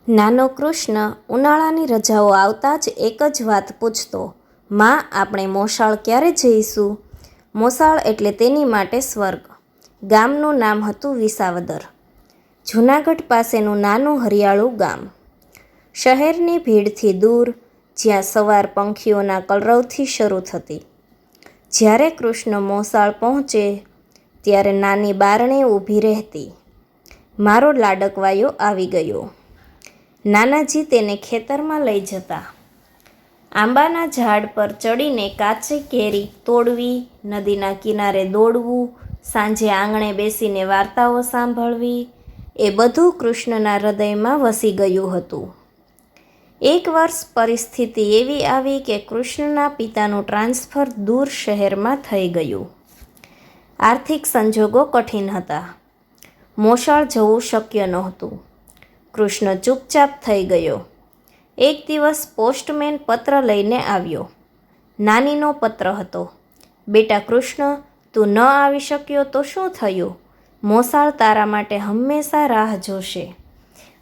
નાનો કૃષ્ણ ઉનાળાની રજાઓ આવતા જ એક જ વાત પૂછતો, માં, આપણે મોસાળ ક્યારે જઈશું? મોસાળ એટલે તેની માટે સ્વર્ગ. ગામનું નામ હતું વિસાવદર. જૂનાગઢ પાસેનું નાનું હરિયાળું ગામ. શહેરની ભીડથી દૂર, જ્યાં સવાર પંખીઓના કલરવથી શરૂ થતી. જ્યારે કૃષ્ણ મોસાળ પહોંચે ત્યારે નાની બારણે ઊભી રહેતી. મારો લાડકવાયો આવી ગયો. નાનાજી તેને ખેતરમાં લઈ જતા. આંબાના ઝાડ પર ચડીને કાચી કેરી તોડવી, નદીના કિનારે દોડવું, સાંજે આંગણે બેસીને વાર્તાઓ સાંભળવી, એ બધું કૃષ્ણના હૃદયમાં વસી ગયું હતું. એક વર્ષ પરિસ્થિતિ એવી આવી કે કૃષ્ણના પિતાનું ટ્રાન્સફર દૂર શહેરમાં થઈ ગયું. આર્થિક સંજોગો કઠિન હતા. મોસાળ જવું શક્ય નહોતું. કૃષ્ણ ચૂપચાપ થઈ ગયો. એક દિવસ પોસ્ટમેન પત્ર લઈને આવ્યો. નાનીનો પત્ર હતો. બેટા કૃષ્ણ, તું ન આવી શક્યો તો શું થયું? મોસાળ તારા માટે હંમેશા રાહ જોશે.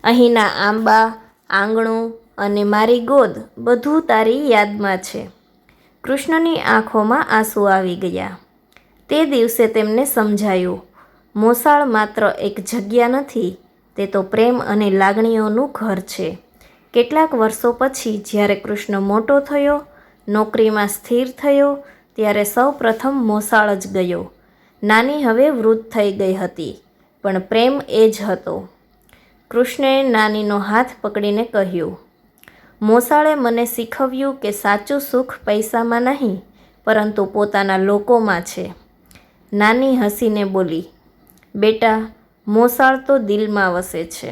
અહીંના આંબા, આંગણું અને મારી ગોદ બધું તારી યાદમાં છે. કૃષ્ણની આંખોમાં આંસુ આવી ગયા. તે દિવસે તેમને સમજાયું, મોસાળ માત્ર એક જગ્યા નથી, તે તો પ્રેમ અને લાગણીઓનું ઘર છે. કેટલાક વર્ષો પછી જ્યારે કૃષ્ણ મોટો થયો, નોકરીમાં સ્થિર થયો, ત્યારે સૌ પ્રથમ મોસાળ જ ગયો. નાની હવે વૃદ્ધ થઈ ગઈ હતી, પણ પ્રેમ એ જ હતો. કૃષ્ણએ નાનીનો હાથ પકડીને કહ્યું, મોસાળે મને શીખવ્યું કે સાચું સુખ પૈસામાં નહીં, પરંતુ પોતાના લોકોમાં છે. નાની હસીને બોલી, બેટા, મોસાળ તો દિલમાં વસે છે.